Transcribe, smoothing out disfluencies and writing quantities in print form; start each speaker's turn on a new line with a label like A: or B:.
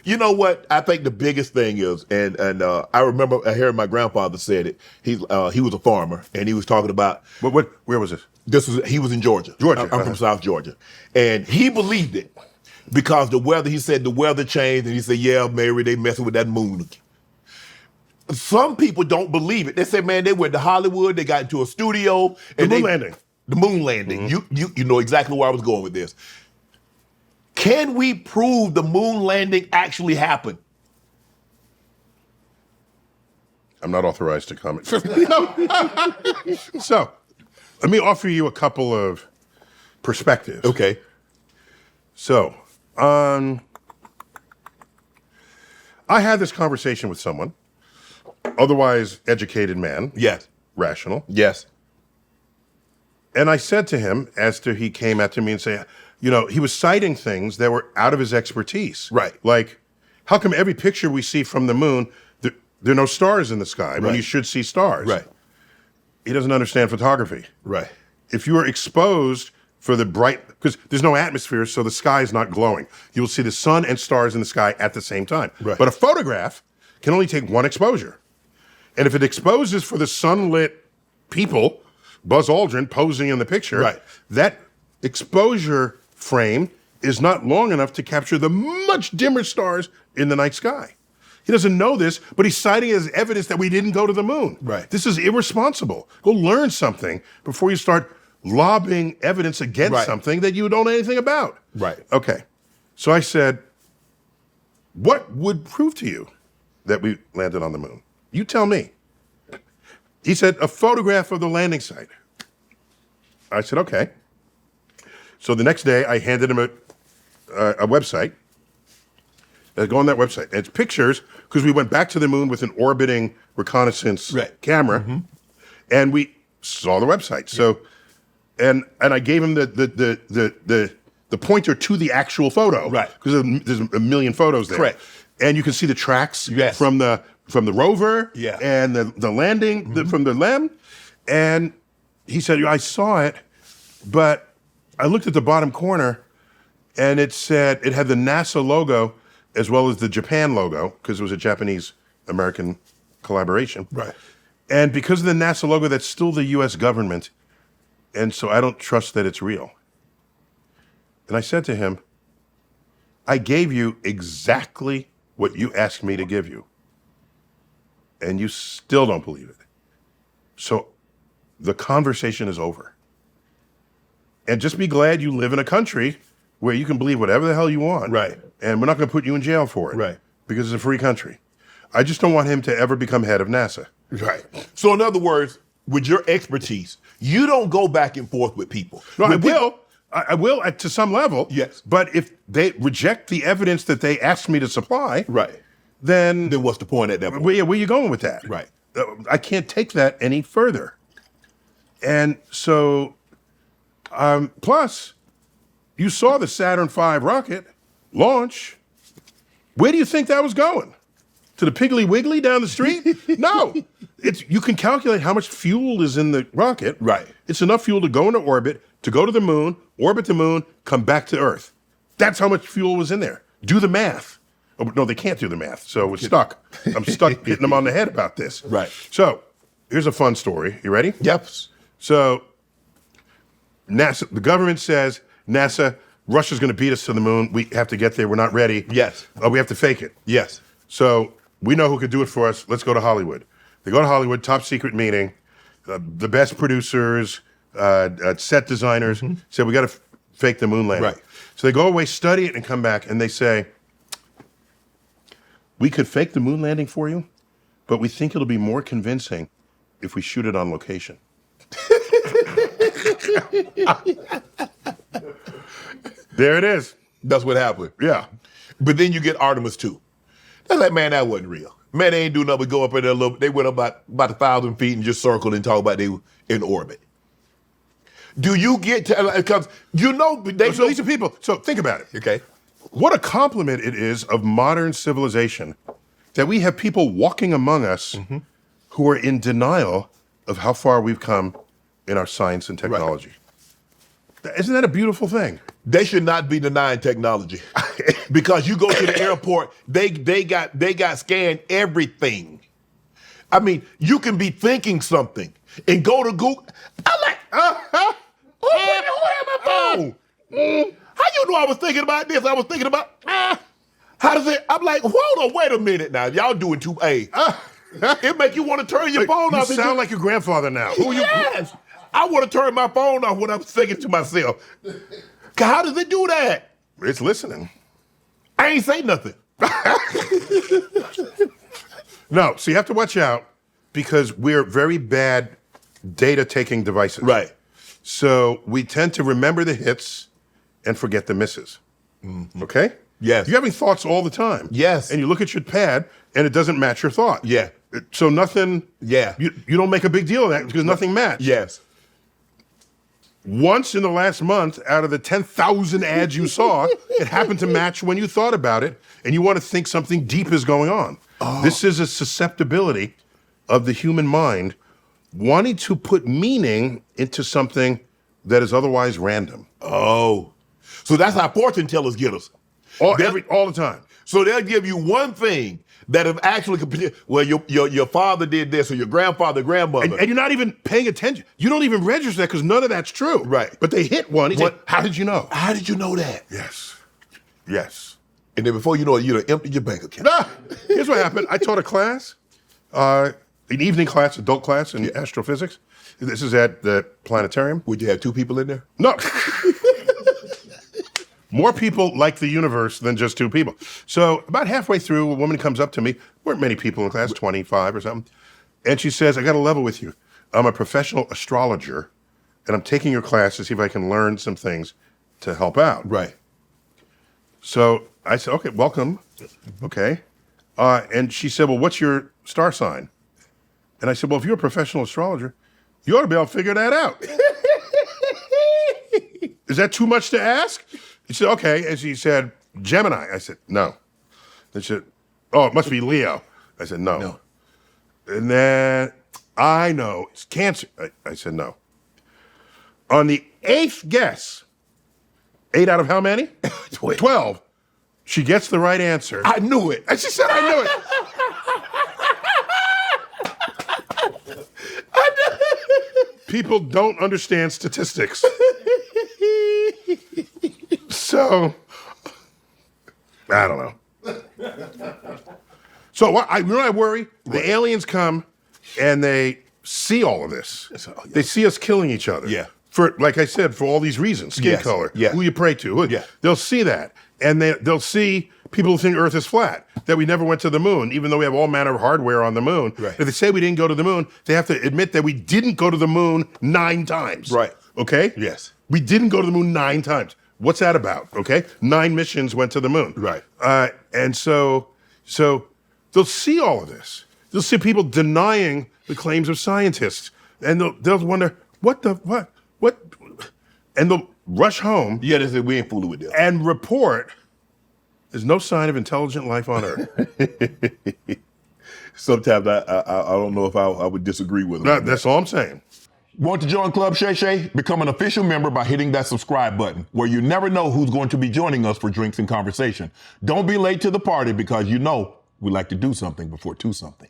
A: You know what? I think the biggest thing is, and I remember hearing my grandfather said it. He was a farmer, and he was talking about
B: Where was this?
A: He was in Georgia.
B: Georgia.
A: I'm from South Georgia, and he believed it because the weather. He said the weather changed, and he said, "Yeah, Mary, they messing with that moon again." Some people don't believe it. They say, "Man, they went to Hollywood. They got into a studio, and
B: The moon landing.
A: You know exactly where I was going with this. Can we prove the moon landing actually happened?
B: I'm not authorized to comment. So, let me offer you a couple of perspectives.
A: Okay.
B: So, I had this conversation with someone, otherwise educated man.
A: Yes.
B: Rational.
A: Yes.
B: And I said to him, after he came at me and said, he was citing things that were out of his expertise.
A: Right.
B: Like, how come every picture we see from the moon, there are no stars in the sky when
A: Right.
B: you should see stars?
A: Right.
B: He doesn't understand photography.
A: Right.
B: If you are exposed for the bright, because there's no atmosphere, so the sky is not glowing. You will see the sun and stars in the sky at the same time.
A: Right.
B: But a photograph can only take one exposure. And if it exposes for the sunlit people, Buzz Aldrin posing in the picture,
A: Right.
B: that exposure frame is not long enough to capture the much dimmer stars in the night sky. He doesn't know this, but he's citing it as evidence that we didn't go to the moon.
A: Right.
B: This is irresponsible. Go learn something before you start lobbing evidence against
A: Right.
B: something that you don't know anything about.
A: Right.
B: Okay. So I said, what would prove to you that we landed on the moon? You tell me. He said, a photograph of the landing site. I said, okay. So the next day, I handed him a website. Go on that website. And it's pictures, because we went back to the moon with an orbiting reconnaissance camera, and we saw the website. So, and I gave him the pointer to the actual photo,
A: Right.
B: Because there's a million photos there.
A: Correct.
B: And you can see the tracks
A: Yes.
B: from the rover,
A: Yeah.
B: and the landing from the LEM. And he said, I saw it, but I looked at the bottom corner, and it had the NASA logo as well as the Japan logo, because it was a Japanese-American collaboration.
A: Right.
B: And because of the NASA logo, that's still the U.S. government, and so I don't trust that it's real. And I said to him, I gave you exactly what you asked me to give you, and you still don't believe it. So the conversation is over. And just be glad you live in a country where you can believe whatever the hell you want.
A: Right.
B: And we're not going to put you in jail for it.
A: Right.
B: Because it's a free country. I just don't want him to ever become head of NASA.
A: Right. So in other words, with your expertise, you don't go back and forth with people.
B: No,
A: When
B: I will to some level.
A: Yes.
B: But if they reject the evidence that they asked me to supply,
A: Right.
B: then
A: Then what's the point at that point?
B: where are you going with that?
A: Right.
B: I can't take that any further. And so, plus, you saw the Saturn V rocket launch. Where do you think that was going? To the Piggly Wiggly down the street? No. You can calculate how much fuel is in the rocket.
A: Right.
B: It's enough fuel to go into orbit, to go to the moon, orbit the moon, come back to Earth. That's how much fuel was in there. Do the math. Oh, no, they can't do the math, so we're stuck. I'm stuck hitting them on the head about this.
A: Right.
B: So, here's a fun story. You ready?
A: Yep.
B: So, NASA, the government says, NASA, Russia's going to beat us to the moon. We have to get there. We're not ready.
A: Yes.
B: We have to fake it.
A: Yes.
B: So, we know who could do it for us. Let's go to Hollywood. They go to Hollywood, top secret meeting. The best producers, set designers said, we got to fake the moon landing.
A: Right.
B: So they go away, study it, and come back, and they say, we could fake the moon landing for you, but we think it'll be more convincing if we shoot it on location. There it is.
A: That's what happened.
B: Yeah.
A: But then you get Artemis 2. That's like, man, that wasn't real. Man, they ain't do nothing but go up in there a little. They went up about 1,000 feet and just circled and talk about they were in orbit. Do you get to, because you know,
B: So these are people, so think about it.
A: Okay.
B: What a compliment it is of modern civilization that we have people walking among us who are in denial of how far we've come in our science and technology. Isn't that a beautiful thing?
A: They should not be denying technology because you go to the airport, they got scanned everything. I mean, you can be thinking something and go to Google. I'm like, who had my phone? How you know I was thinking about this? I was thinking about how does it? I'm like, hold on, wait a minute now. Y'all doing too it make you want to turn your phone off.
B: You sound like your grandfather now. Who
A: yes. I want to turn my phone off when I'm thinking to myself. How does it do that?
B: It's listening.
A: I ain't say nothing.
B: No, so you have to watch out because we're very bad data-taking devices.
A: Right.
B: So we tend to remember the hits and forget the misses. Okay?
A: Yes.
B: You're having thoughts all the time.
A: Yes.
B: And you look at your pad and it doesn't match your thought.
A: Yeah.
B: So nothing,
A: Yeah.
B: you don't make a big deal of that because nothing matched.
A: Yes.
B: Once in the last month, out of the 10,000 ads you saw, it happened to match when you thought about it, and you want to think something deep is going on. This is a susceptibility of the human mind wanting to put meaning into something that is otherwise random.
A: Oh. So that's how fortune tellers get us.
B: All the time.
A: So they'll give you one thing that have actually, well, your father did this or your grandmother.
B: And you're not even paying attention. You don't even register that because none of that's true.
A: Right.
B: But they hit one. He said, how did you know?
A: How did you know that?
B: Yes. Yes.
A: And then before you know it, you'd have emptied your bank account.
B: Here's what happened. I taught a class, an evening class, adult class in astrophysics. This is at the planetarium.
A: Would you have two people in there?
B: No. More people like the universe than just two people. So about halfway through, a woman comes up to me. Weren't many people in class, 25 or something. And she says, I got to level with you. I'm a professional astrologer, and I'm taking your class to see if I can learn some things to help out.
A: Right.
B: So I said, okay, welcome. Okay. And she said, well, what's your star sign? And I said, well, if you're a professional astrologer, you ought to be able to figure that out. Is that too much to ask? She said, okay. And she said, Gemini. I said, no. And she said, oh, it must be Leo. I said, no. And then, I know, it's Cancer. I said, no. On the 8th guess, 8 out of how many? 12. She gets the right answer.
A: I knew it.
B: And she said, I knew it. People don't understand statistics. So, I don't know. So, you know what I worry? The aliens come and they see all of this. They see us killing each other.
A: Yeah.
B: For, like I said, for all these reasons. Skin color.
A: Yeah.
B: Who you pray to.
A: Yeah.
B: They'll see that. And they'll see people who think Earth is flat, that we never went to the moon, even though we have all manner of hardware on the moon.
A: Right.
B: If they say we didn't go to the moon, they have to admit that we didn't go to the moon 9 times.
A: Right.
B: Okay?
A: Yes.
B: We didn't go to the moon 9 times. What's that about? Okay? 9 missions went to the moon.
A: Right.
B: And so they'll see all of this. They'll see people denying the claims of scientists. And they'll wonder, what? And they'll rush home.
A: Yeah, they said we ain't fooling with them.
B: And report there's no sign of intelligent life on Earth.
A: Sometimes I don't know if I would disagree with them.
B: That's all I'm saying.
A: Want to join Club Shay Shay? Become an official member by hitting that subscribe button, where you never know who's going to be joining us for drinks and conversation. Don't be late to the party because you know we like to do something before 2 something.